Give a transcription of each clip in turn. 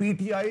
PTI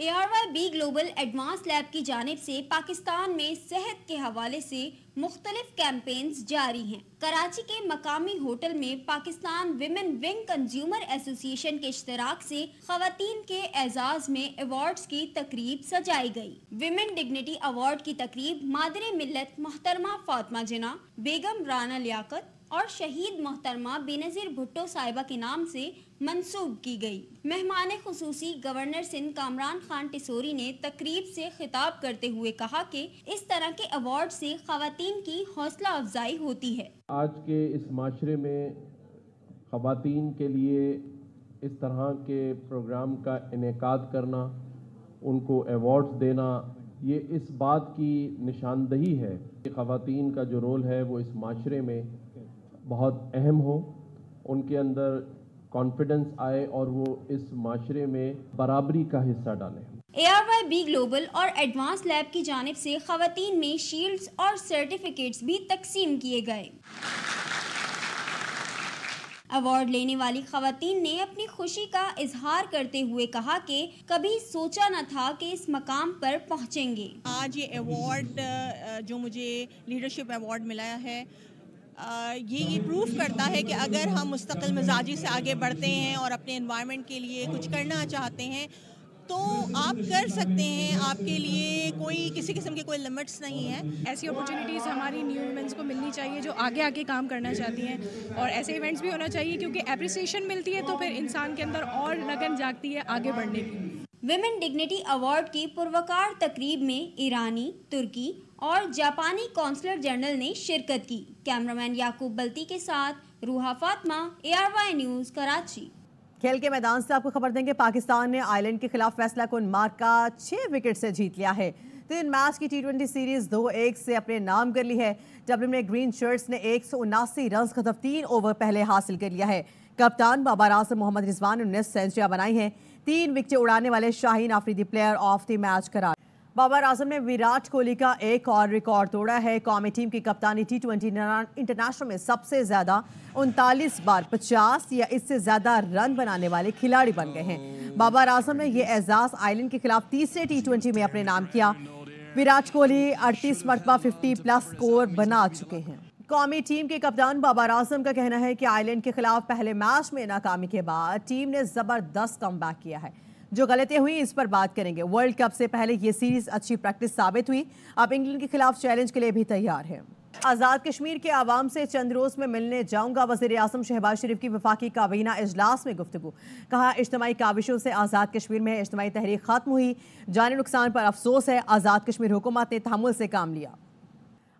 ARYB global advance lab کی جانب سے پاکستان میں صحت کے حوالے سے مختلف کیمپینز جاری ہیں۔ کراچی کے مقامی ہوٹل میں پاکستان ویمن ونگ کنزیومر ایسوسی ایشن کے اشتراک سے خواتین کے اعزاز میں ایوارڈز کی تقریب سجائی گئی۔ ویمن ڈگنیٹی ایوارڈ کی تقریب مادر ملت محترمہ فاطمہ جناح، بیگم رانا لیاقت اور شہید محترمہ بینظیر بھٹو صاحبہ کے نام سے منسوب کی گئی۔ مہمان خصوصی گورنر سندھ کامران خان ٹیسوری نے تقریب سے خطاب کرتے ہوئے کہا کہ اس طرح کے ایوارڈ سے خواتین کی حوصلہ افزائی ہوتی ہے۔ آج کے اس معاشرے میں خواتین کے لیے اس طرح کے پروگرام کا انعقاد کرنا، ان کو ایوارڈز دینا، یہ اس بات کی نشاندہی ہے کہ خواتین کا جو رول ہے وہ اس معاشرے میں بہت اہم ہو، ان کے اندر کانفیڈنس آئے اور وہ اس معاشرے میں برابری کا حصہ ڈالیں۔ ARYB گلوبل اور ایڈوانس لیب کی جانب سے خواتین میں شیلڈز اور سرٹیفکیٹس بھی تقسیم کیے گئے۔ ایوارڈ لینے والی خواتین نے اپنی خوشی کا اظہار کرتے ہوئے کہا کہ کبھی سوچا نہ تھا کہ اس مقام پر پہنچیں گے۔ آج یہ ایوارڈ جو مجھے لیڈرشپ ایوارڈ ملا ہے، یہ پروف کرتا ہے کہ اگر ہم مستقل مزاجی سے آگے بڑھتے ہیں اور اپنے انوائرمنٹ کے لیے کچھ کرنا چاہتے ہیں تو آپ کر سکتے ہیں۔ آپ کے لیے کوئی کسی قسم کے کوئی لمٹس نہیں ہیں۔ ایسی اپرچونیٹیز ہماری نیو ویمنس کو ملنی چاہیے جو آگے آگے کام کرنا چاہتی ہیں، اور ایسے ایونٹس بھی ہونا چاہیے کیونکہ اپریسیشن ملتی ہے تو پھر انسان کے اندر اور لگن جاگتی ہے آگے بڑھنے کی۔ ویمن ڈگنیٹی ایوارڈ کی پروقار تقریب میں ایرانی، ترکی اور جاپانی کونسلر جنرل نے شرکت کی۔ کیمرامین یعقوب بلتی کے ساتھ روحا فاطمہ، ARY نیوز کراچی۔ کھیل کے میدان سے آپ کو خبر دیں کہ پاکستان نے آئرلینڈ کے خلاف فیصلہ کن مارکا 6 وکٹ سے جیت لیا ہے۔ 3 میچ کی T20 سیریز 2-1 سے اپنے نام کر لی ہے۔ ڈبلن میں گرین شرٹس نے 179 رنز کا 3 اوور پہلے حاصل کر لیا ہے۔ کپتان بابر اعظم محمد رضوان نے 19 سینچریاں بنائی ہیں۔ 3 وکٹیں اڑانے والے Shaheen Afridi player of the match قرار۔ بابر اعظم نے ویراٹ کوہلی کا ایک اور ریکارڈ توڑا ہے۔ قومی ٹیم کی کپتانی T20 انٹرنیشنل میں سب سے زیادہ 39 بار 50 یا اس سے زیادہ رن بنانے والے کھلاڑی بن گئے ہیں۔ بابر اعظم نے یہ اعزاز آئرلینڈ کے خلاف تیسرے T20 میں اپنے نام کیا۔ ویراٹ کوہلی 38 مرتبہ 50 پلس سکور بنا چکے ہیں۔ قومی ٹیم کے کپتان بابر اعظم کا کہنا ہے کہ آئرلینڈ کے خلاف پہلے میچ میں ناکامی کے بعد ٹیم نے زبردست کم بیک کیا ہے۔ جو غلطیاں ہوئی اس پر بات کریں گے۔ ورلڈ کپ سے پہلے یہ سیریز اچھی پریکٹس ثابت ہوئی، اب انگلینڈ کے خلاف چیلنج کے لیے بھی تیار ہے۔ آزاد کشمیر کے عوام سے چند روز میں ملنے جاؤں گا، وزیر اعظم شہباز شریف کی وفاقی کابینہ اجلاس میں گفتگو۔ کہا اجتماعی کاوشوں سے آزاد کشمیر میں اجتماعی تحریک ختم ہوئی، جانی نقصان پر افسوس ہے، آزاد کشمیر حکومت نے تحمل سے کام لیا۔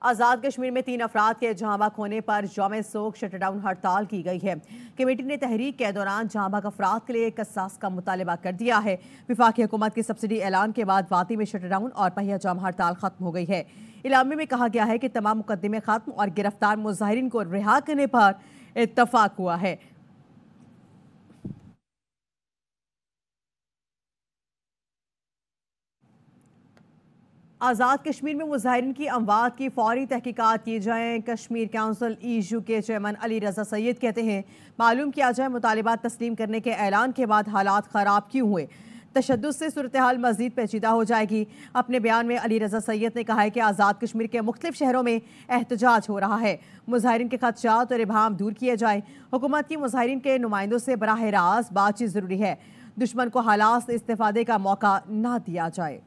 آزاد کشمیر میں 3 افراد کے جاں بحق ہونے پر یوم سوگ شٹ ڈاؤن ہڑتال کی گئی ہے۔ کمیٹی نے تحریک کے دوران جاں بحق افراد کے لیے قصاص کا مطالبہ کر دیا ہے۔ وفاقی حکومت کی سبسڈی اعلان کے بعد واتی میں شٹ ڈاؤن اور پہیہ جام ہڑتال ختم ہو گئی ہے۔ اعلامیے میں کہا گیا ہے کہ تمام مقدمے ختم اور گرفتار مظاہرین کو رہا کرنے پر اتفاق ہوا ہے۔ آزاد کشمیر میں مظاہرین کی اموات کی فوری تحقیقات کی جائیں۔ کشمیر کونسل ایشو کے چیئرمین علی رضا سید کہتے ہیں معلوم کیا جائے مطالبات تسلیم کرنے کے اعلان کے بعد حالات خراب کیوں ہوئے، تشدد سے صورتحال مزید پیچیدہ ہو جائے گی۔ اپنے بیان میں علی رضا سید نے کہا ہے کہ آزاد کشمیر کے مختلف شہروں میں احتجاج ہو رہا ہے، مظاہرین کے خدشات اور ابہام دور کیے جائیں۔ حکومت کی مظاہرین کے نمائندوں سے براہ راست بات چیت ضروری ہے، دشمن کو حالات سے استفادے کا موقع نہ دیا جائے۔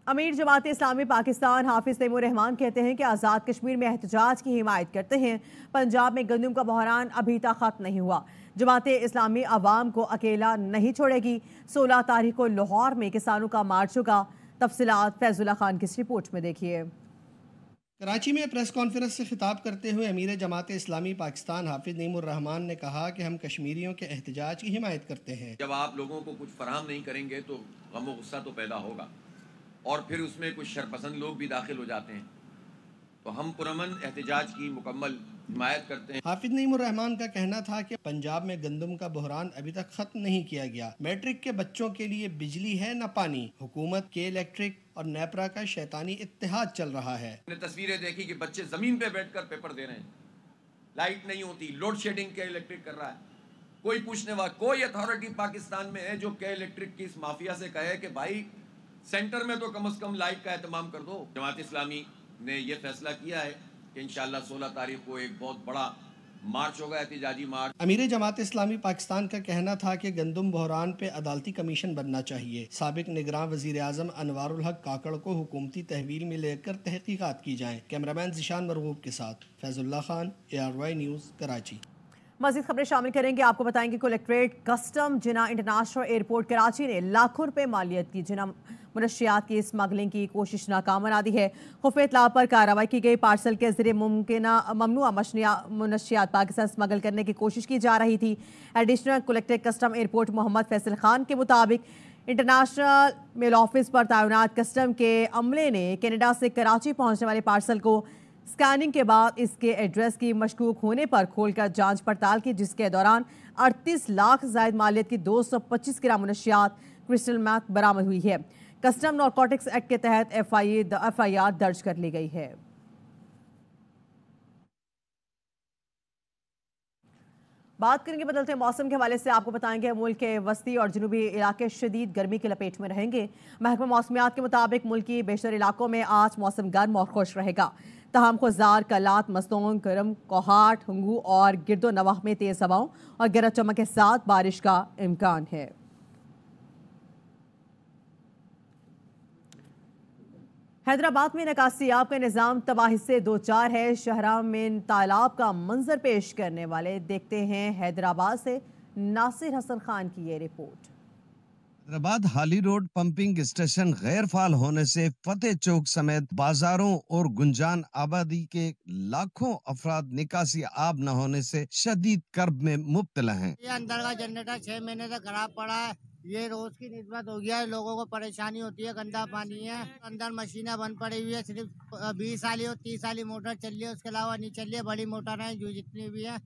امیر جماعت اسلامی پاکستان حافظ تیمور رحمان کہتے ہیں کہ آزاد کشمیر میں احتجاج کی حمایت کرتے ہیں۔ پنجاب میں گندم کا بحران ابھی تک ختم نہیں ہوا۔ جماعت اسلامی عوام کو اکیلا نہیں چھوڑے گی۔ 16 تاریخ کو لاہور میں کسانوں کا مارچ ہوگا۔ تفصیلات فیض اللہ خان کی اس رپورٹ میں دیکھیے۔ کراچی میں پریس کانفرنس سے خطاب کرتے ہوئے امیر جماعت اسلامی پاکستان حافظ تیمور رحمان نے کہا کہ ہم کشمیریوں کے احتجاج کی حمایت کرتے ہیں۔ جب آپ لوگوں کو کچھ فراہم نہیں کریں گے تو غم و غصہ تو پیدا ہوگا، اور پھر اس میں کچھ شرپسند لوگ بھی داخل ہو جاتے ہیں، تو ہم پرامن احتجاج کی مکمل حمایت کرتے ہیں۔ حافظ تیمور رحمان کا کہنا تھا کہ پنجاب میں گندم کا بحران ابھی تک ختم نہیں کیا گیا۔ میٹرک کے بچوں کے لیے بجلی ہے نہ پانی، حکومت کے الیکٹرک اور نیپرا کا شیطانی اتحاد چل رہا ہے۔ ہم نے تصویریں دیکھی کہ بچے زمین پہ بیٹھ کر پیپر دے رہے ہیں، لائٹ نہیں ہوتی، لوڈ شیڈنگ کے الیکٹرک کر رہا ہے، کوئی پوچھنے والا کوئی اتھارٹی پاکستان میں ہے جو کے الیکٹرک کی اس مافیا سے کہے کہ بھائی سینٹر میں تو کم از کم لائٹ کا اہتمام کر دو؟ جماعت اسلامی نے یہ فیصلہ کیا ہے کہ انشاءاللہ 16 تاریخ کو ایک بہت بڑا مارچ ہوگا، احتجاجی مارچ۔ امیر جماعت اسلامی پاکستان کا کہنا تھا کہ گندم بحران پہ عدالتی کمیشن بننا چاہیے۔ سابق نگراں وزیر اعظم انوار الحق کاکڑ کو حکومتی تحویل میں لے کر تحقیقات کی جائیں۔ کیمرامین ذیشان مرغوب کے ساتھ فیض اللہ خان، ARY نیوز، کراچی۔ مزید خبریں شامل کریں گے، آپ کو بتائیں گے کلیکٹریٹ کسٹم جناح انٹرنیشنل ایئرپورٹ کراچی نے لاکھوں روپے مالیت کی جناح منشیات کی اسمگلنگ کی کوشش ناکام بنا دی ہے۔ خفیہ اطلاع پر کارروائی کی گئی۔ پارسل کے ذریعے ممنوعہ منشیات پاکستان اسمگل کرنے کی کوشش کی جا رہی تھی۔ ایڈیشنل کلیکٹریٹ کسٹم ایئرپورٹ محمد فیصل خان کے مطابق انٹرنیشنل میل آفس پر تعینات کسٹم کے عملے نے کینیڈا سے کراچی پہنچنے والے پارسل کو اسکیننگ کے بعد اس کے ایڈریس کی مشکوک ہونے پر کھول کر جانچ پڑتال کی، جس کے دوران 38 لاکھ زائد مالیت کی 225 گرام منشیات کرسٹل میتھ برآمد ہوئی ہے۔ کسٹم نارکوٹکس ایکٹ کے تحت FIR درج کر لی گئی ہے۔ بات کریں گے بدلتے موسم کے حوالے سے، آپ کو بتائیں گے ملک کے وسطی اور جنوبی علاقے شدید گرمی کی لپیٹ میں رہیں گے۔ محکمہ موسمیات کے مطابق ملک کی بیشتر علاقوں میں آج موسم گرم اور خوش رہے گا، تاہم خزار، کلات، مستونگ، کرم، کوہاٹ، ہنگو اور گرد و نواح میں تیز ہواؤں اور گرج چمک کے ساتھ بارش کا امکان ہے۔ حیدرآباد میں نکاسیاب کا نظام تباہی سے دوچار ہے۔ شہرہ میں تالاب کا منظر پیش کرنے والے، دیکھتے ہیں حیدرآباد سے ناصر حسن خان کی یہ رپورٹ۔ حیدرآباد ہالی روڈ پمپنگ اسٹیشن غیر فعال ہونے سے فتح چوک سمیت بازاروں اور گنجان آبادی کے لاکھوں افراد نکاسی آب نہ ہونے سے شدید کرب میں مبتلا ہیں۔ یہ اندر کا جنریٹر 6 مہینے سے خراب پڑا ہے، یہ روز کی نسبت ہو گیا ہے، لوگوں کو پریشانی ہوتی ہے، گندا پانی ہے، اندر مشینیں بند پڑی ہوئی ہے، صرف 20 سالی اور 30 سالی موٹر چل رہی ہے، اس کے علاوہ نہیں چل رہی ہے۔ بڑی موٹر ہیں جو جتنی بھی ہیں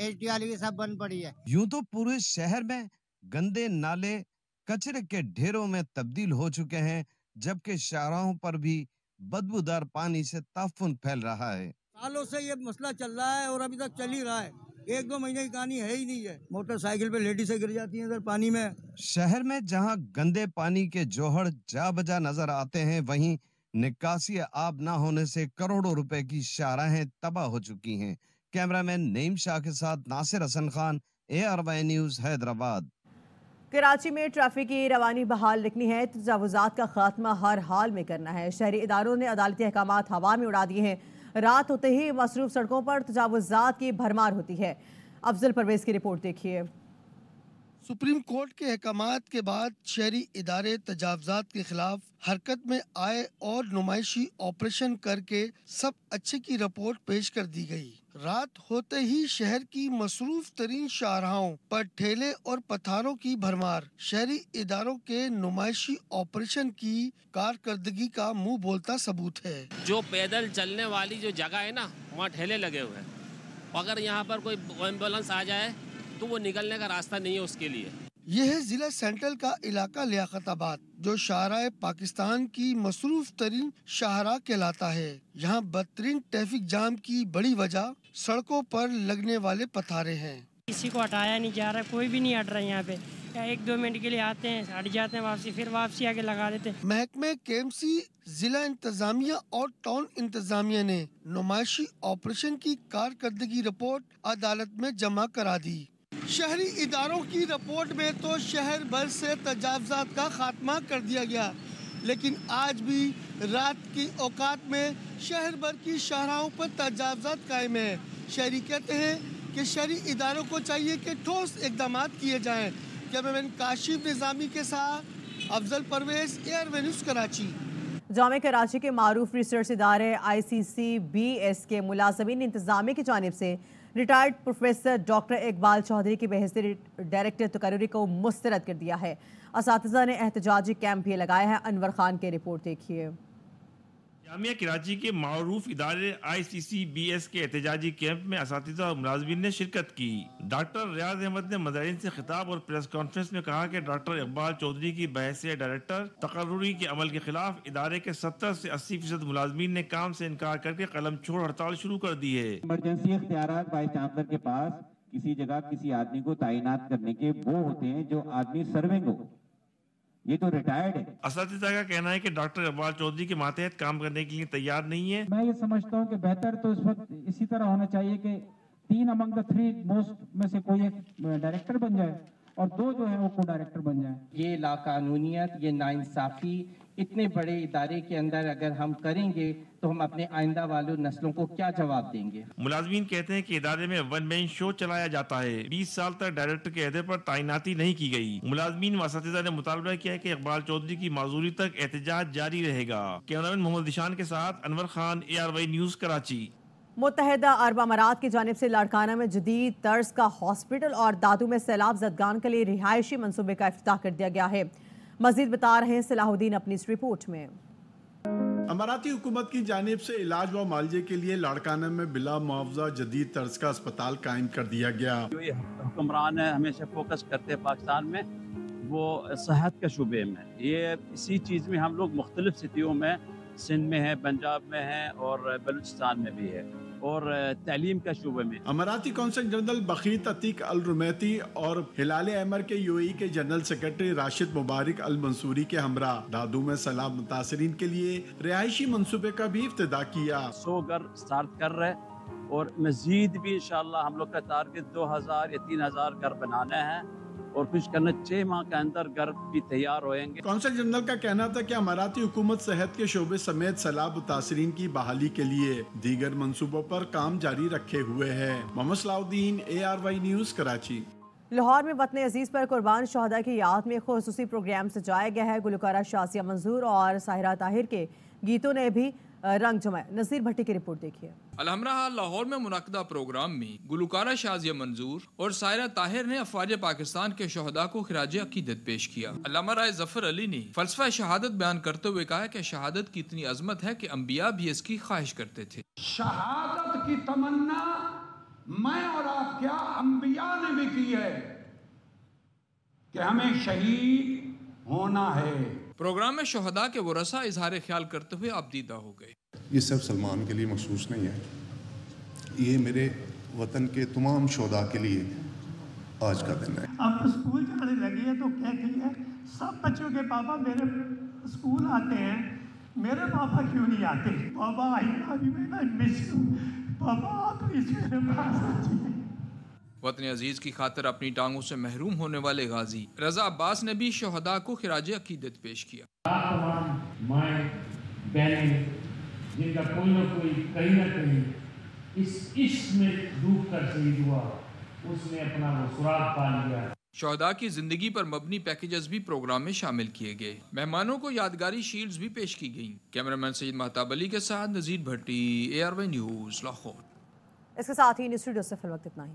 HD والی سب بند پڑی ہے۔ یوں تو پورے شہر میں گندے نالے کچرے کے ڈھیروں میں تبدیل ہو چکے ہیں، جبکہ شاہراہوں پر بھی بدبودار پانی سے تعفن پھیل رہا ہے۔ سالوں سے یہ مسئلہ چل رہا ہے اور ابھی تک چل ہی رہا ہے، 1-2 مہینے کی کہانی ہے ہی نہیں ہے۔ موٹر سائیکل پہ لیڈیزیں گر جاتی ہیں ادھر پانی میں۔ شہر میں جہاں گندے پانی کے جوہر جا بجا نظر آتے ہیں، وہیں نکاسی آب نہ ہونے سے کروڑوں روپے کی شاہراہیں تباہ ہو چکی ہیں۔ کیمرامین نعیم شاہ کے ساتھ ناصر حسن خان، ARY نیوز، حیدرآباد۔ کراچی میں ٹریفک کی روانی بحال رکھنی ہے، تجاوزات کا خاتمہ ہر حال میں کرنا ہے۔ شہری اداروں نے عدالتی احکامات ہوا میں اڑا دیے ہیں۔ رات ہوتے ہی مصروف سڑکوں پر تجاوزات کی بھرمار ہوتی ہے۔ افضل پرویز کی رپورٹ دیکھیے۔ سپریم کورٹ کے احکامات کے بعد شہری ادارے تجاوزات کے خلاف حرکت میں آئے اور نمائشی آپریشن کر کے سب اچھے کی رپورٹ پیش کر دی گئی۔ رات ہوتے ہی شہر کی مصروف ترین شاہراہوں پر ٹھیلے اور پتھروں کی بھرمار شہری اداروں کے نمائشی آپریشن کی کارکردگی کا منہ بولتا ثبوت ہے۔ جو پیدل چلنے والی جو جگہ ہے نا، وہاں ٹھیلے لگے ہوئے ہیں، اگر یہاں پر کوئی ایمبولینس آ جائے تو وہ نکلنے کا راستہ نہیں ہے اس کے لیے۔ یہ ہے ضلع سینٹرل کا علاقہ لیاقت آباد، جو شاہراہ پاکستان کی مصروف ترین شاہراہ کہلاتا ہے۔ یہاں بدترین ٹریفک جام کی بڑی وجہ سڑکوں پر لگنے والے پتھارے ہیں۔ کسی کو ہٹایا نہیں جا رہا، کوئی بھی نہیں ہٹ رہا یہاں پہ، 1-2 منٹ کے لیے آتے ہیں، ہٹ جاتے ہیں واپسی، پھر واپسی آگے لگا دیتے ہیں۔ محکمہ KMC، ضلع انتظامیہ اور ٹاؤن انتظامیہ نے نمائشی آپریشن کی کارکردگی رپورٹ عدالت میں جمع کرا دی۔ شہری اداروں کی رپورٹ میں تو شہر بھر سے تجاوزات کا خاتمہ کر دیا گیا، لیکن آج بھی رات کی اوقات میں شہر بھر کی شاہراہوں پر تجاوزات قائم ہیں۔ شہری کہتے ہیں کہ شہری اداروں کو چاہیے کہ ٹھوس اقدامات کیے جائیں۔ کیمرامین کاشف نظامی کے ساتھ افضل پرویز، ARY نیوز، کراچی۔ جامعہ کراچی کے معروف ریسرچ ادارے ICCBS کے ملازمین انتظامیہ کی جانب سے retired professor doctor Iqbal Chaudhry کی بحیثیت ڈائریکٹر تقرری کو مسترد کر دیا ہے۔ اساتذہ نے احتجاجی کیمپ بھی لگایا ہے۔ انور خان کی رپورٹ دیکھیے۔ جامعہ کراچی کے معروف ادارے ICCBS کے احتجاجی کیمپ میں اساتذہ اور ملازمین نے شرکت کی۔ ڈاکٹر ریاض احمد نے مظاہرین سے خطاب اور پریس کانفرنس میں کہا کہ ڈاکٹر اقبال چودھری کی بحیثیت ڈائریکٹر تقرری کے عمل کے خلاف ادارے کے 70 سے 80% ملازمین نے کام سے انکار کر کے قلم چھوڑ ہڑتال شروع کر دی ہے۔ ایمرجنسی اختیارات وائس چانسلر کے پاس کسی جگہ کسی آدمی کو تعینات کرنے کے وہ ہوتے ہیں جو آدمی سرونگ ہو، یہ تو ریٹائرڈ ہے۔ اساتذہ کا کہنا ہے کہ ڈاکٹر اقبال چودھری کے ماتحت کام کرنے کے لیے تیار نہیں ہے۔ میں یہ سمجھتا ہوں کہ بہتر تو اس وقت اسی طرح ہونا چاہیے کہ 3 among the 3 موسٹ میں سے کوئی ایک ڈائریکٹر بن جائے اور 2 جو ہیں وہ کو ڈائریکٹر بن جائیں۔ یہ لاقانونیت، یہ ناانصافی اتنے بڑے ادارے کے اندر اگر ہم کریں گے تو ہم اپنے آئندہ والوں نسلوں کو کیا جواب دیں گے؟ ملازمین کہتے ہیں کہ ادارے میں ون مین شو چلایا جاتا ہے، 20 سال تک ڈائریکٹر کے عہدے پر تعیناتی نہیں کی گئی۔ ملازمین و اساتذہ نے مطالبہ کیا ہے کہ اقبال چودھری کی معذوری تک احتجاج جاری رہے گا۔ کیمرامین محمد ذیشان کے ساتھ انور خان، ARY نیوز کراچی۔ متحدہ عرب امارات کی جانب سے لاڑکانہ میں جدید طرز کا ہاسپٹل اور دادو میں سیلاب زدگان کے لیے رہائشی منصوبے کا افتتاح کر دیا گیا ہے۔ مزید بتا رہے ہیں صلاح الدین اپنی اس رپورٹ میں۔ اماراتی حکومت کی جانب سے علاج و معالجے کے لیے لاڑکانہ میں بلا معاوضہ جدید طرز کا اسپتال قائم کر دیا گیا۔ جو یہ حکمران ہے ہمیشہ فوکس کرتے ہیں پاکستان میں وہ صحت کے شعبے میں، یہ اسی چیز میں ہم لوگ مختلف سٹیوں میں، سندھ میں ہے، پنجاب میں ہے اور بلوچستان میں بھی ہے، اور تعلیم کے شعبے میں۔ اماراتی کونسل جنرل بخیت عتیق الرمیتی اور ہلال احمر کے UAE کے جنرل سیکرٹری راشد مبارک المنصوری کے ہمراہ دادو میں سیلاب متاثرین کے لیے رہائشی منصوبے کا بھی افتتاح کیا۔ 100 گھر سٹارٹ کر رہے اور مزید بھی انشاءاللہ ہم لوگ کا ٹارگٹ 2000 یا 3000 گھر بنانا ہے اور کچھ کرنا 6 ماہ کے اندر گھر بھی تیار ہوئیں گے۔ کونسل جنرل کا کہنا تھا کہ اماراتی حکومت صحت کے شعبے سمیت سیلاب متاثرین کی بحالی کے لیے دیگر منصوبوں پر کام جاری رکھے ہوئے ہے۔ محمد صلاح الدین، ARY نیوز کراچی۔ لاہور میں وطن عزیز پر قربان شہداء کی یاد میں خصوصی پروگرام سجایا گیا ہے۔ گلوکارہ شازیہ منظور اور ساحرہ طاہر کے گیتوں نے بھی رنگ جمائے۔ نصیر بھٹی کی رپورٹ دیکھیے۔ الحمراہ لاہور میں منعقدہ پروگرام میں گلوکارہ شازیہ منظور اور ساحرہ طاہر نے افواج پاکستان کے شہداء کو خراج عقیدت پیش کیا۔ علامہ رائے ظفر علی نے فلسفہ شہادت بیان کرتے ہوئے کہا کہ شہادت کی اتنی عظمت ہے کہ انبیاء بھی اس کی خواہش کرتے تھے۔ شہادت کی تمنا میں اور آپ کیا انبیاء نے بھی کی ہے کہ ہمیں شہید ہونا ہے۔ پروگرام میں شہداء کے ورثاء اظہار خیال کرتے ہوئے آبدیدہ ہو گئے۔ یہ صرف سلمان کے لیے مخصوص نہیں ہے، یہ میرے وطن کے تمام شہداء کے لیے آج کا دن ہے۔ اب اسکول جانے لگی ہے تو کہتی ہے سب بچوں کے پاپا میرے اسکول آتے ہیں، میرے پاپا کیوں نہیں آتے؟ پاپا ابھی میں مس یو، پاپا آپ پلیز میرے پاس آجائیے۔ وطن عزیز کی خاطر اپنی ٹانگوں سے محروم ہونے والے غازی رضا عباس نے بھی شہداء کو خراج عقیدت پیش کیا۔ تمام مائیں بہنیں جن کا کوئی نہ کوئی کہیں نہ کہیں اس عشق میں ڈوب کر شہید ہوا، اس نے اپنا وہ سراغ پا لیا۔ شہداء کی زندگی پر مبنی پیکیجز بھی پروگرام میں شامل کیے گئے۔ مہمانوں کو یادگاری شیلڈز بھی پیش کی گئیں۔ کیمرامین سید مہتاب علی کے ساتھ نذیر بھٹی، ARY نیوز لاہور۔ اس کے ساتھ ہی اسٹوڈیو سے فی الوقت اتنا ہی۔